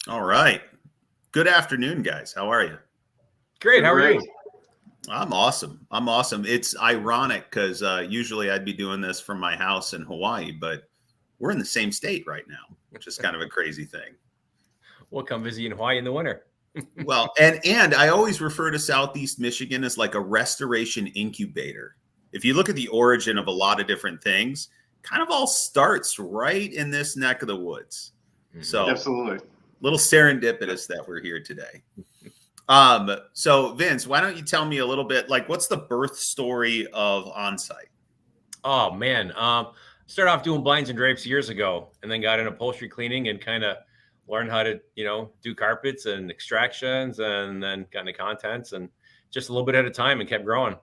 All right. Good afternoon, guys. How are you? Great. Doing How are great. you? I'm awesome. I'm awesome. It's ironic because usually I'd be doing this from my house in Hawaii, but we're in the same state right now, which is kind of a crazy thing. We'll come visit you in Hawaii in the winter. Well, and I always refer to Southeast Michigan as like a restoration incubator. If you look at the origin of a lot of different things, kind of all starts right in this neck of the woods. Mhm. So, Absolutely. little serendipitous that we're here today. So Vince, why don't you tell me a little bit like what's the birth story of Onsite? Oh man, started off doing blinds and drapes years ago, and then got into upholstery cleaning and kind of learned how to do carpets and extractions, and then got into contents and just a little bit at a time and kept growing.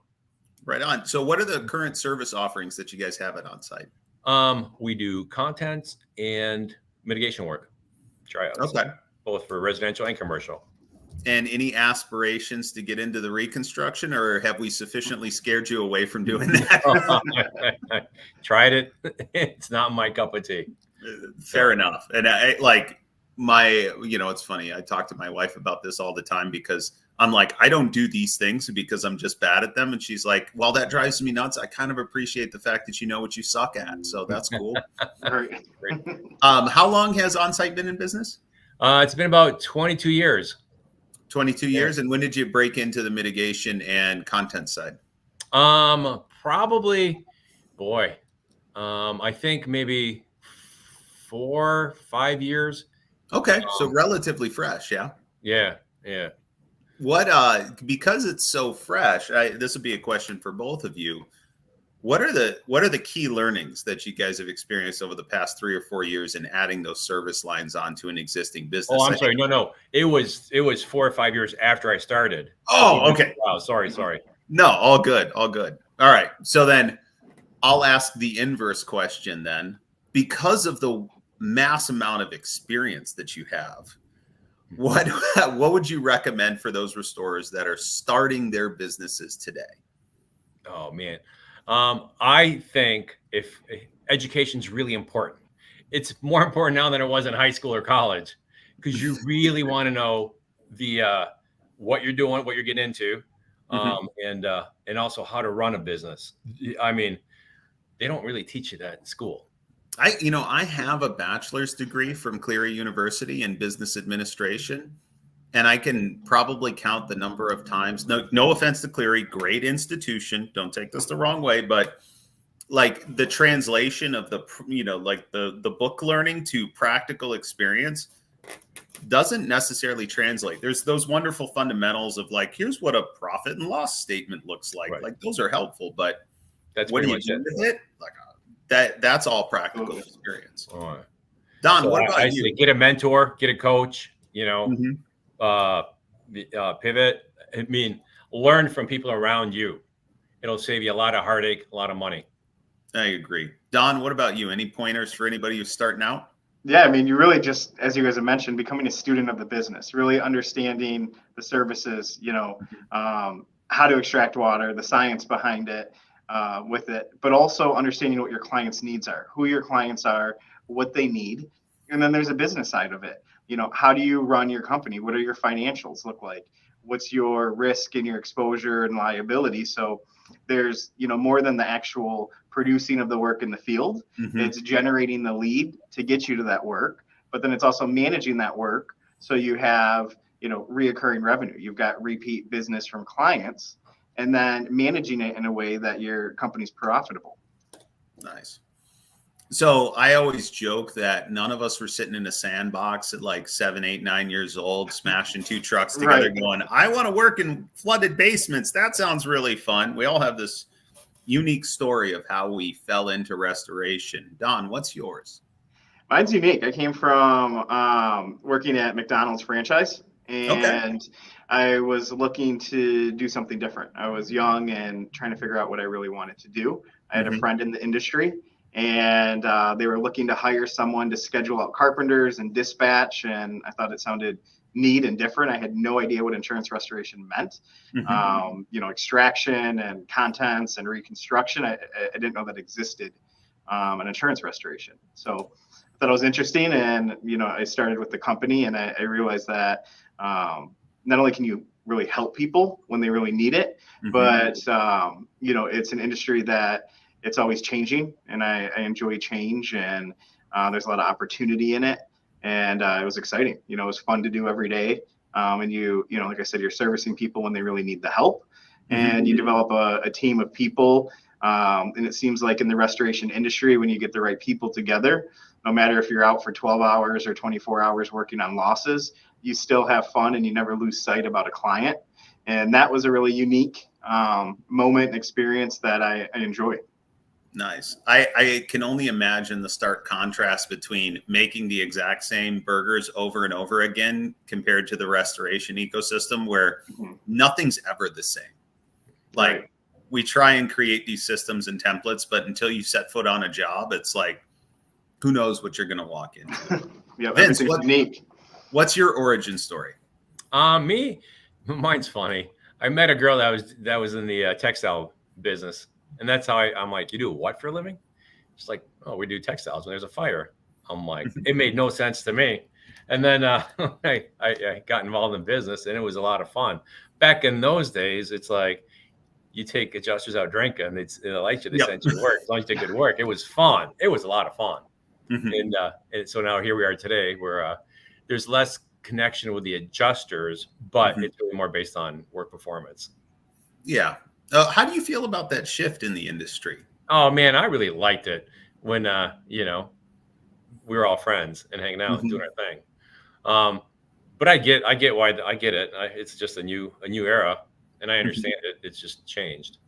Right on. So what are the current service offerings that you guys have at Onsite? We do contents and mitigation work, tryouts, Okay. both for residential and commercial. And any aspirations to get into the reconstruction, or have we sufficiently scared you away from doing that? Tried it. It's not my cup of tea. Fair enough. And I like it's funny. I talk to my wife about this all the time because I'm like, I don't do these things because I'm just bad at them. And she's like, well, that drives me nuts. I kind of appreciate the fact that you know what you suck at. So that's cool. Right. How long has Onsite been in business? It's been about 22 years. 22 years. And when did you break into the mitigation and content side? Probably, boy, I think maybe 4, 5 years. Okay. So relatively fresh. Yeah. Yeah. What, because it's so fresh, this would be a question for both of you. What are the key learnings that you guys have experienced over the past 3 or 4 years in adding those service lines onto an existing business? Oh, I'm sorry. No. It was 4 or 5 years after I started. Oh, okay. Wow. Sorry. No, all good. All right. So then I'll ask the inverse question then. Because of the mass amount of experience that you have, what would you recommend for those restorers that are starting their businesses today? Oh man. I think if education is really important, it's more important now than it was in high school or college, because you really want to know the what you're doing, what you're getting into, and also how to run a business. I mean, they don't really teach you that in school. I have a bachelor's degree from Cleary University in business administration, and I can probably count the number of times. No offense to Cleary, great institution. Don't take this the wrong way, but like the translation of like the book learning to practical experience doesn't necessarily translate. There's those wonderful fundamentals of like, here's what a profit and loss statement looks like. Right. Like those are helpful, but That's what do pretty you much do with it? Like that's all practical experience. All right. Don, So what about I you? say get a mentor, get a coach, Mhm. pivot. I mean, learn from people around you. It'll save you a lot of heartache, a lot of money. I agree. Don, what about you? Any pointers for anybody who's starting out? Yeah, I mean, you really just, as you guys have mentioned, becoming a student of the business, really understanding the services, how to extract water, the science behind it, with it, but also understanding what your clients' needs are, who your clients are, what they need. And then there's a business side of it. How do you run your company? What are your financials look like? What's your risk and your exposure and liability? So there's more than the actual producing of the work in the field. It's generating the lead to get you to that work, but then it's also managing that work so you have reoccurring revenue. You've got repeat business from clients, and then managing it in a way that your company's profitable. Nice. So I always joke that none of us were sitting in a sandbox at like 7, 8, 9 years old, smashing 2 trucks together, Right. going, I want to work in flooded basements. That sounds really fun. We all have this unique story of how we fell into restoration. Don, what's yours? Mine's unique. I came from working at McDonald's franchise, and I was looking to do something different. I was young and trying to figure out what I really wanted to do. I had a friend in the industry, and they were looking to hire someone to schedule out carpenters and dispatch, and I thought it sounded neat and different. I had no idea what insurance restoration meant. Extraction and contents and reconstruction. I didn't know that existed, an insurance restoration. So I thought it was interesting. And, I started with the company, and I realized that not only can you really help people when they really need it, but, it's an industry that it's always changing, and I enjoy change, and there's a lot of opportunity in it. And it was exciting. It was fun to do every day. And like I said, you're servicing people when they really need the help, and you develop a team of people. And it seems like in the restoration industry, when you get the right people together, no matter if you're out for 12 hours or 24 hours working on losses, you still have fun, and you never lose sight about a client. And that was a really unique moment and experience that I enjoy. Nice. I can only imagine the stark contrast between making the exact same burgers over and over again compared to the restoration ecosystem, where nothing's ever the same. Like, Right. we try and create these systems and templates, but until you set foot on a job, it's like, who knows what you're going to walk into. Yeah, Vince, everything's unique. what's your origin story? Mine's funny. I met a girl that was in the textile business, and that's how I'm like, you do what for a living? She's like, oh, we do textiles when there's a fire. I'm like, it made no sense to me. And then I got involved in business, and it was a lot of fun. Back in those days, it's like you take adjusters out drinking, and they like you, they send you to work. As long as you did good work, it was fun. It was a lot of fun. And so now here we are today, where there's less connection with the adjusters, but it's really more based on work performance. Yeah. How do you feel about that shift in the industry? Oh man, I really liked it when we were all friends and hanging out and doing our thing. But I get why I get it. It's just a new era, and I understand it. It's just changed.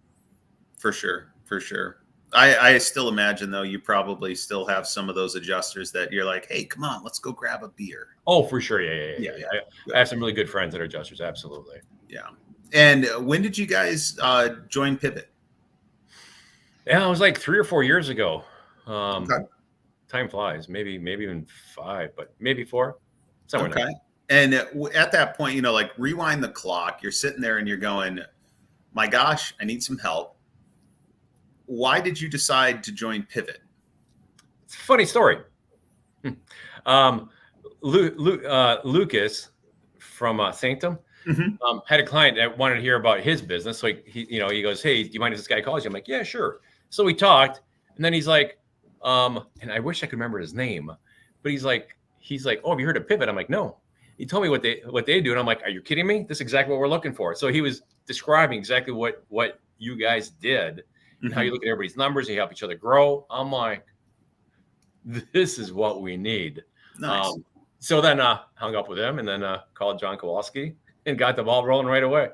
For sure. I still imagine, though, you probably still have some of those adjusters that you're like, hey, come on, let's go grab a beer. Oh, for sure. Yeah. I have some really good friends that are adjusters. Absolutely. Yeah. And when did you guys join Pivot? Yeah, it was like 3 or 4 years ago. Okay. Time flies. Maybe even 5, but maybe 4. Somewhere in there. And at that point, like, rewind the clock. You're sitting there and you're going, my gosh, I need some help. Why did you decide to join Pivot? It's a funny story. Lucas from Sanctum had a client that wanted to hear about his business. So he goes, hey, do you mind if this guy calls you? I'm like, yeah, sure. So we talked, and then he's like, and I wish I could remember his name, but he's like, oh, have you heard of Pivot? I'm like, no. He told me what they do, and I'm like, are you kidding me? This is exactly what we're looking for. So he was describing exactly what you guys did. And how you look at everybody's numbers, you help each other grow. I'm like, this is what we need. Nice. So then hung up with him, and then called John Kowalski and got the ball rolling right away.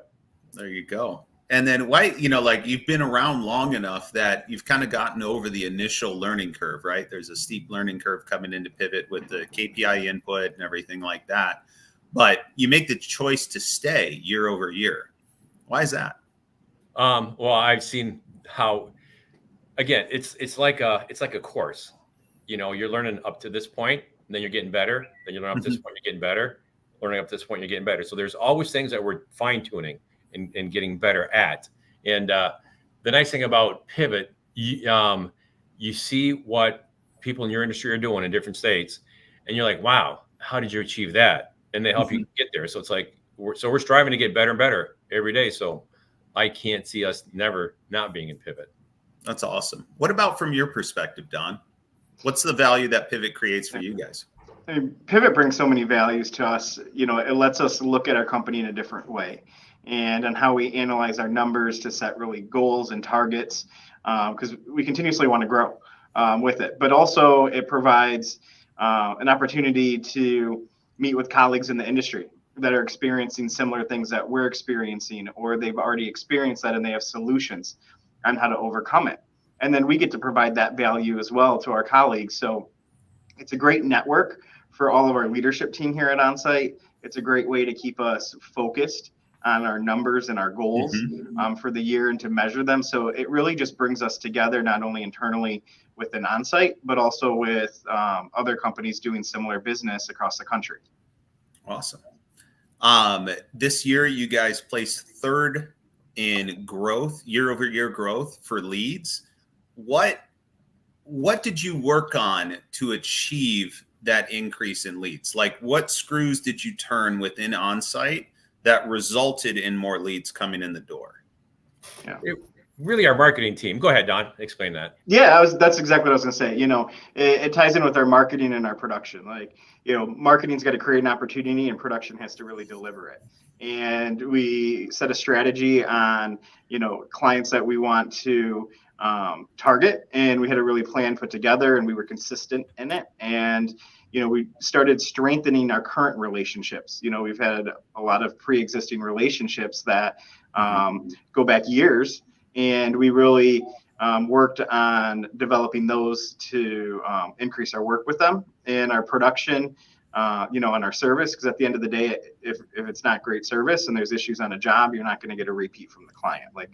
There you go. And then why, like, you've been around long enough that you've kind of gotten over the initial learning curve, right? There's a steep learning curve coming into Pivot with the KPI input and everything like that. But you make the choice to stay year over year. Why is that? Well, I've seen how, again, it's like a course. You're learning up to this point, and then you're getting better. Then you learn up to this point, you're getting better. Learning up to this point, you're getting better. So there's always things that we're fine tuning and getting better at. And the nice thing about Pivot, you see what people in your industry are doing in different states, and you're like, wow, how did you achieve that? And they help you get there. So it's like we're striving to get better and better every day. So I can't see us never not being in Pivot. That's awesome. What about from your perspective, Don? What's the value that Pivot creates for you guys? I mean, Pivot brings so many values to us. It lets us look at our company in a different way, and on how we analyze our numbers to set really goals and targets, because we continuously want to grow with it. But also it provides an opportunity to meet with colleagues in the industry that are experiencing similar things that we're experiencing, or they've already experienced that and they have solutions on how to overcome it. And then we get to provide that value as well to our colleagues. So it's a great network for all of our leadership team here at Onsite. It's a great way to keep us focused on our numbers and our goals for the year, and to measure them. So it really just brings us together, not only internally within Onsite, but also with other companies doing similar business across the country. Awesome. This year, you guys placed third in growth, year over year growth for leads. What what did you work on to achieve that increase in leads? Like, what screws did you turn within Onsite that resulted in more leads coming in the door? Yeah. Really, our marketing team. Go ahead, Don. Explain that. Yeah, that's exactly what I was going to say. It ties in with our marketing and our production. Like, marketing's got to create an opportunity and production has to really deliver it. And we set a strategy on, clients that we want to target. And we had a really plan put together and we were consistent in it. And, we started strengthening our current relationships. We've had a lot of pre-existing relationships that go back years. And we really worked on developing those to increase our work with them and our production, on our service. Because at the end of the day, if it's not great service and there's issues on a job, you're not going to get a repeat from the client. Like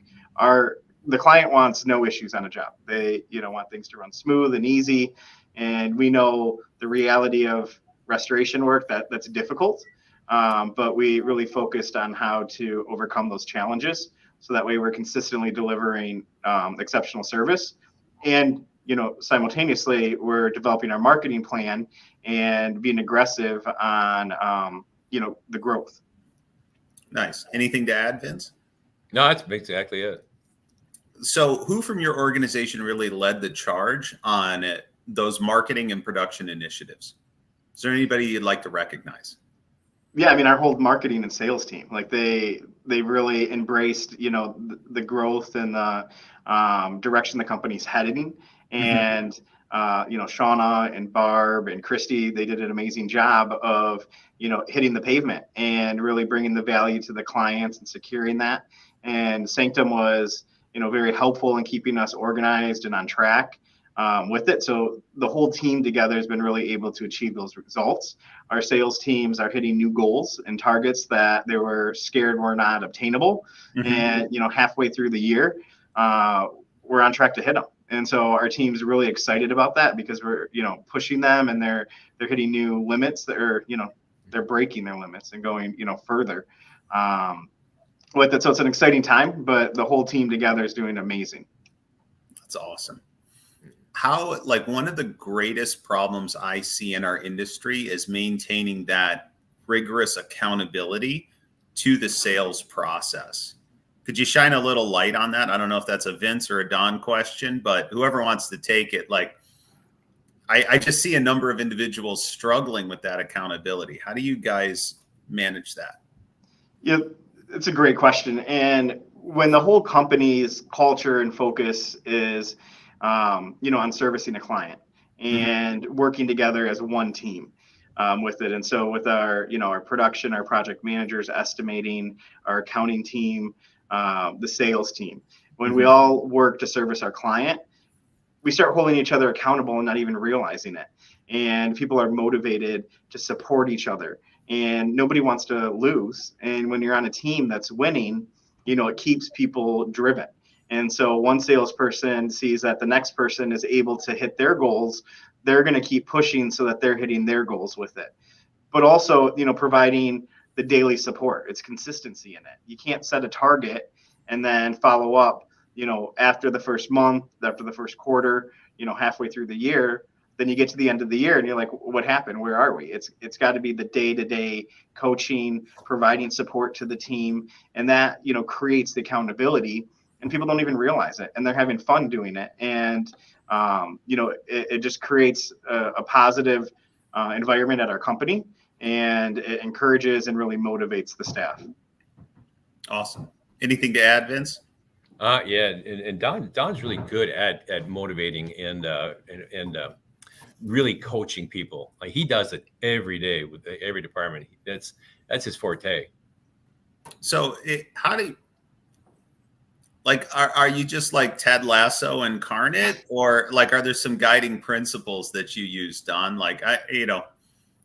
the client wants no issues on a job. They, want things to run smooth and easy. And we know the reality of restoration work that's difficult. But we really focused on how to overcome those challenges. So that way we're consistently delivering exceptional service. And, simultaneously, we're developing our marketing plan and being aggressive on, the growth. Nice. Anything to add, Vince? No, that's exactly it. So who from your organization really led the charge on those marketing and production initiatives? Is there anybody you'd like to recognize? Yeah, our whole marketing and sales team, like they really embraced, the growth and the direction the company's heading. And, Shauna and Barb and Christy, they did an amazing job of, hitting the pavement and really bringing the value to the clients and securing that. And Sanctum was, very helpful in keeping us organized and on track with it. So the whole team together has been really able to achieve those results. Our sales teams are hitting new goals and targets that they were scared were not obtainable. And, halfway through the year, we're on track to hit them. And so our team's really excited about that because we're, pushing them and they're hitting new limits that are, they're breaking their limits and going, further. With it. So it's an exciting time, but the whole team together is doing amazing. That's awesome. How, like, one of the greatest problems I see in our industry is maintaining that rigorous accountability to the sales process. Could you shine a little light on that? I don't know if that's a Vince or a Don question, but whoever wants to take it, like, I just see a number of individuals struggling with that accountability. How do you guys manage that? Yeah, it's a great question. And when the whole company's culture and focus is, on servicing a client and working together as one team with it. And so with our, our production, our project managers, estimating, our accounting team, the sales team, when we all work to service our client, we start holding each other accountable and not even realizing it. And people are motivated to support each other. And nobody wants to lose. And when you're on a team that's winning, it keeps people driven. And so one salesperson sees that the next person is able to hit their goals, they're going to keep pushing so that they're hitting their goals with it. But also, providing the daily support. It's consistency in it. You can't set a target and then follow up, after the first month, after the first quarter, halfway through the year. Then you get to the end of the year and you're like, what happened? Where are we? It's got to be the day-to-day coaching, providing support to the team. And that, creates the accountability and people don't even realize it and they're having fun doing it. And, it just creates a positive environment at our company and it encourages and really motivates the staff. Awesome. Anything to add, Vince? Yeah. And Don's really good at motivating and really coaching people. Like he does it every day with every department. That's his forte. So are you just like Ted Lasso incarnate, or like, are there some guiding principles that you use, Don? Like,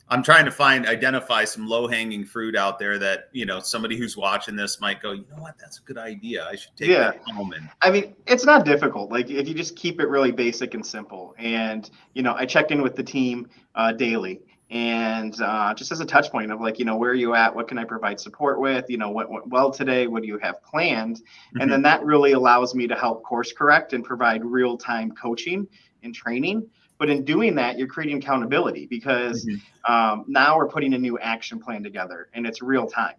I'm trying to identify some low hanging fruit out there that, somebody who's watching this might go, you know what, that's a good idea. I should take that home. And it's not difficult. Like if you just keep it really basic and simple. And, I check in with the team daily and just as a touch point of like, where are you at? What can I provide support with? What went well today? What do you have planned? And then that really allows me to help course correct and provide real time coaching in training. But in doing that, you're creating accountability because Mm-hmm. now we're putting a new action plan together and it's real time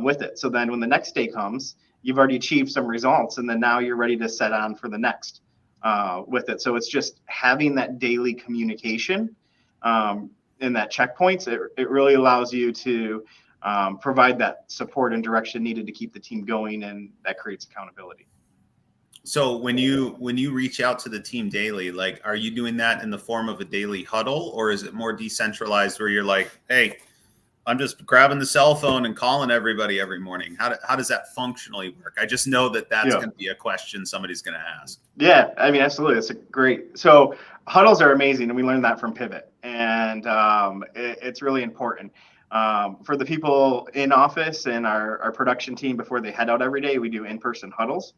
with it. So then when the next day comes, you've already achieved some results, and then now you're ready to set on for the next with it. So it's just having that daily communication and that checkpoints. It really allows you to provide that support and direction needed to keep the team going, and that creates accountability. So when you reach out to the team daily, like, are you doing that in the form of a daily huddle, or is it more decentralized where you're like, hey, I'm just grabbing the cell phone and calling everybody every morning? How does that functionally work? I just know that's Yeah. going to be a question somebody's going to ask. Yeah, I mean, absolutely. It's a great. So huddles are amazing, and we learned that from Pivot, and it's really important. For the people in office and our production team, before they head out every day, we do in-person huddles.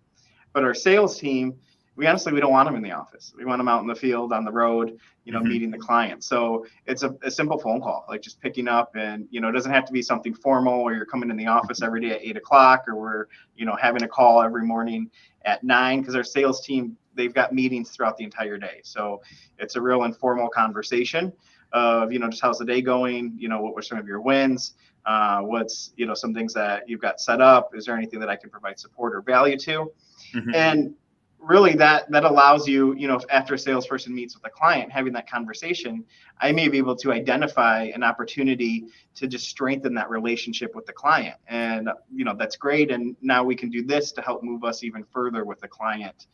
But our sales team, we don't want them in the office. We want them out in the field, on the road, meeting the client. So it's a simple phone call, like just picking up, and, it doesn't have to be something formal where you're coming in the office every day at 8:00, or we're, having a call every morning at 9, because our sales team, they've got meetings throughout the entire day. So it's a real informal conversation of, just how's the day going? What were some of your wins? What's, some things that you've got set up? Is there anything that I can provide support or value to? Mm-hmm. And really that allows you, if after a salesperson meets with a client, having that conversation, I may be able to identify an opportunity to just strengthen that relationship with the client. And, that's great. And now we can do this to help move us even further with the client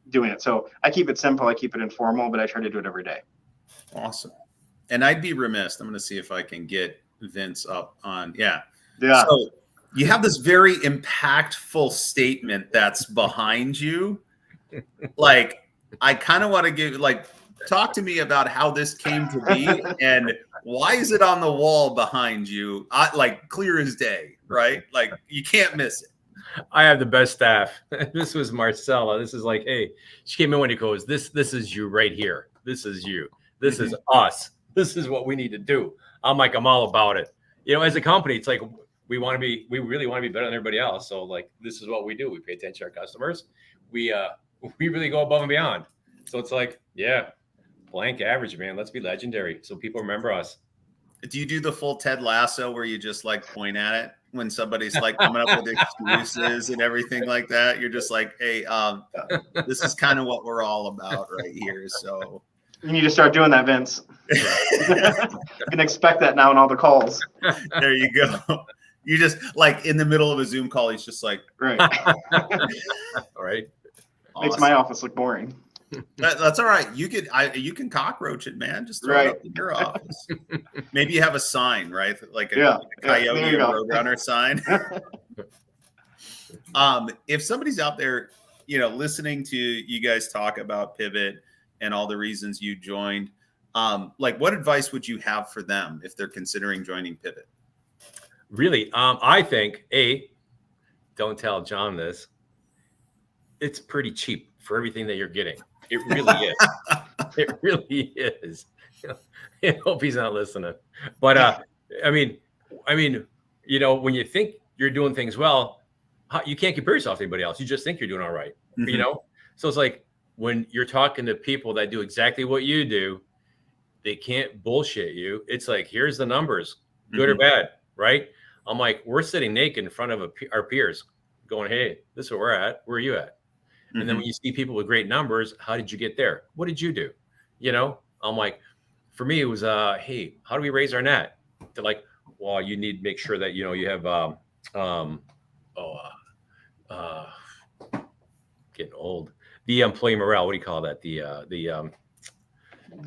doing it. So I keep it simple. I keep it informal, but I try to do it every day. Awesome. And I'd be remiss. I'm going to see if I can get Vince up on. Yeah. So you have this very impactful statement that's behind you. Like, I kind of want to talk to me about how this came to be and why is it on the wall behind you? Clear as day, right? Like, you can't miss it. I have the best staff. This was Marcella. This is like, hey, she came in when he goes, this is you right here. This is you. This is us. This is what we need to do. I'm all about it. As a company, it's like, we really want to be better than everybody else. So like, this is what we do. We pay attention to our customers. We really go above and beyond. So it's like, yeah, blank average, man. Let's be legendary so people remember us. Do you do the full Ted Lasso where you just point at it when somebody's coming up with excuses and everything like that? You're just like, hey, this is kind of what we're all about right here. So you need to start doing that, Vince. You can expect that now in all the calls. There you go. You just in the middle of a Zoom call, he's just like, right. All right. Awesome. Makes my office look boring. That's all right. You can cockroach it, man. Just throw it up in your office. Maybe you have a sign, right? Like a coyote or roadrunner sign. If somebody's out there, listening to you guys talk about Pivot and all the reasons you joined, what advice would you have for them if they're considering joining Pivot? Really, I think, don't tell John this. It's pretty cheap for everything that you're getting. It really is. It really is. I hope he's not listening. But I mean, when you think you're doing things well, you can't compare yourself to anybody else. You just think you're doing all right. Mm-hmm. So it's like when you're talking to people that do exactly what you do, they can't bullshit you. It's like, here's the numbers, good or bad, right? I'm like, we're sitting naked in front of our peers going, hey, this is where we're at. Where are you at? And then when you see people with great numbers, how did you get there? What did you do? I'm like, for me, it was, hey, how do we raise our net? They're like, well, you need to make sure that, you have, getting old. The employee morale, what do you call that? The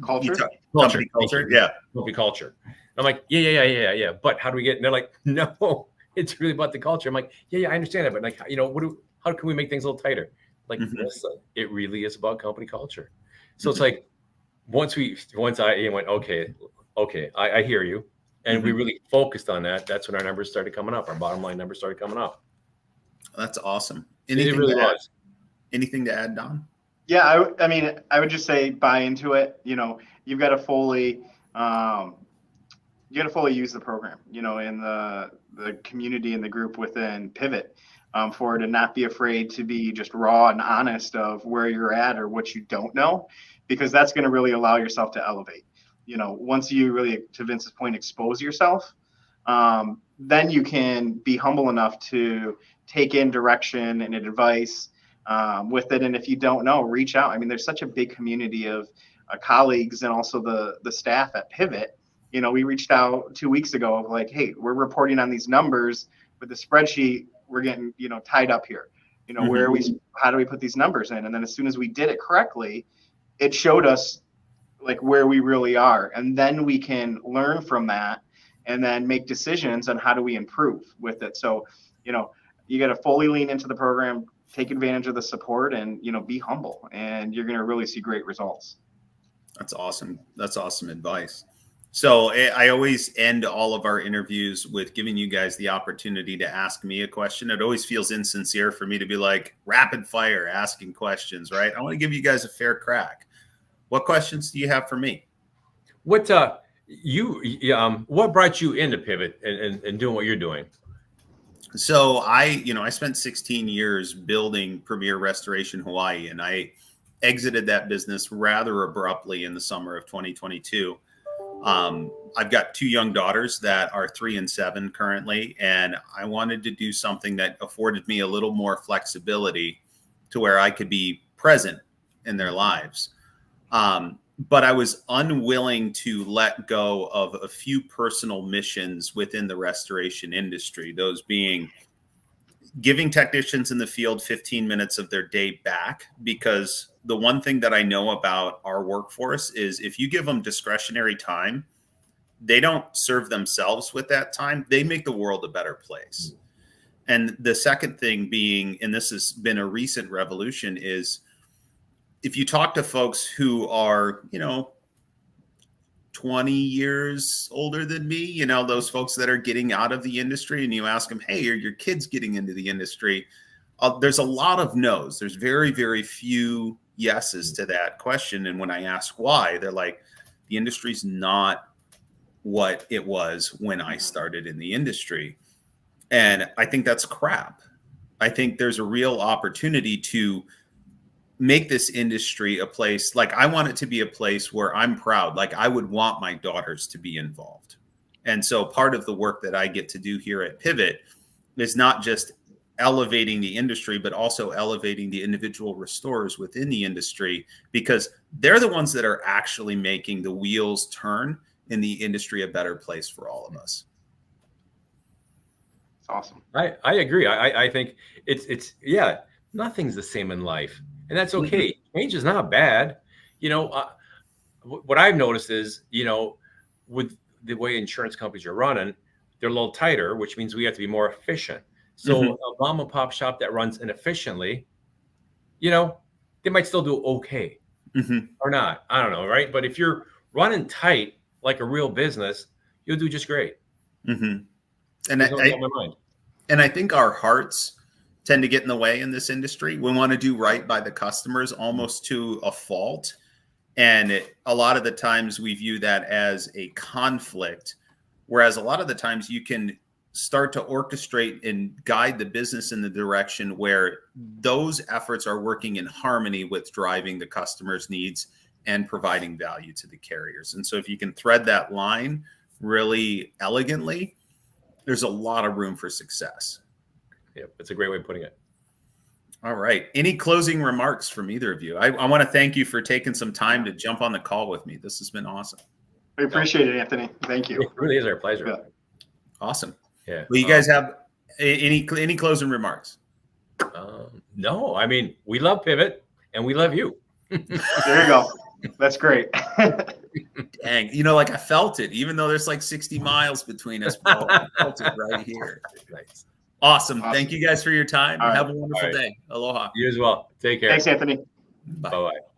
culture? Company culture. Yeah. Company culture. I'm like, yeah. But how do we get? And they're like, no, it's really about the culture. I'm like, yeah, I understand it. But how can we make things a little tighter? Like, listen, it really is about company culture. So it's like, once I went, okay, I hear you. And we really focused on that. That's when our numbers started coming up. Our bottom line numbers started coming up. That's awesome. It really was. Anything to add, Don? Yeah, I mean, I would just say buy into it. You've got to fully, use the program. In the community and the group within Pivot. for to not be afraid to be just raw and honest of where you're at or what you don't know, because that's going to really allow yourself to elevate. You know, once you really, to Vince's point, expose yourself, then you can be humble enough to take in direction and advice with it. And if you don't know, reach out. I mean, there's such a big community of colleagues and also the staff at Pivot. You know, we reached out 2 weeks ago of like, hey, we're reporting on these numbers with the spreadsheet. We're getting, you know, tied up here. You know, where are we, how do we put these numbers in? And then as soon as we did it correctly, it showed us like where we really are. And then we can learn from that and then make decisions on how do we improve with it. So, you know, you got to fully lean into the program, take advantage of the support, and, you know, be humble, and you're going to really see great results. That's awesome. That's awesome advice. So I always end all of our interviews with giving you guys the opportunity to ask me a question. It always feels insincere for me to be like rapid fire asking questions, right? I want to give you guys a fair crack. What questions do you have for me? What what brought you into Pivot and doing what you're doing? So I spent 16 years building Premier Restoration Hawaii, and I exited that business rather abruptly in the summer of 2022. I've got 2 young daughters that are 3 and 7 currently, and I wanted to do something that afforded me a little more flexibility to where I could be present in their lives. But I was unwilling to let go of a few personal missions within the restoration industry, those being giving technicians in the field 15 minutes of their day back, because the one thing that I know about our workforce is if you give them discretionary time, they don't serve themselves with that time. They make the world a better place. And the second thing being, and this has been a recent revolution, is if you talk to folks who are, 20 years older than me, those folks that are getting out of the industry, and you ask them, hey, are your kids getting into the industry? There's a lot of no's. There's very, very few yeses to that question. And when I ask why, they're like, the industry's not what it was when I started in the industry. And I think that's crap. I think there's a real opportunity to make this industry a place, like I want it to be a place where I'm proud. Like I would want my daughters to be involved. And so part of the work that I get to do here at Pivot is not just elevating the industry, but also elevating the individual restorers within the industry, because they're the ones that are actually making the wheels turn in the industry a better place for all of us. It's awesome. I agree. I think it's nothing's the same in life. And that's okay. Change is not bad. What I've noticed is, with the way insurance companies are running, they're a little tighter, which means we have to be more efficient. So a mom and pop shop that runs inefficiently, they might still do okay or not. I don't know, right? But if you're running tight like a real business, you'll do just great. And I think our hearts tend to get in the way in this industry. We want to do right by the customers almost to a fault. And a lot of the times we view that as a conflict, whereas a lot of the times you can start to orchestrate and guide the business in the direction where those efforts are working in harmony with driving the customer's needs and providing value to the carriers. And so if you can thread that line really elegantly, there's a lot of room for success. Yep, that's a great way of putting it. All right. Any closing remarks from either of you? I want to thank you for taking some time to jump on the call with me. This has been awesome. We appreciate it, Anthony. Thank you. It really is our pleasure. Yeah. Awesome. Yeah. Well, you guys have any closing remarks? No, I mean, we love Pivot and we love you. There you go. That's great. Dang, I felt it, even though there's like 60 miles between us, bro. I felt it right here. Nice. Awesome. Thank you guys for your time. All right. Have a wonderful day. Aloha. You as well. Take care. Thanks, Anthony. Bye. Bye-bye.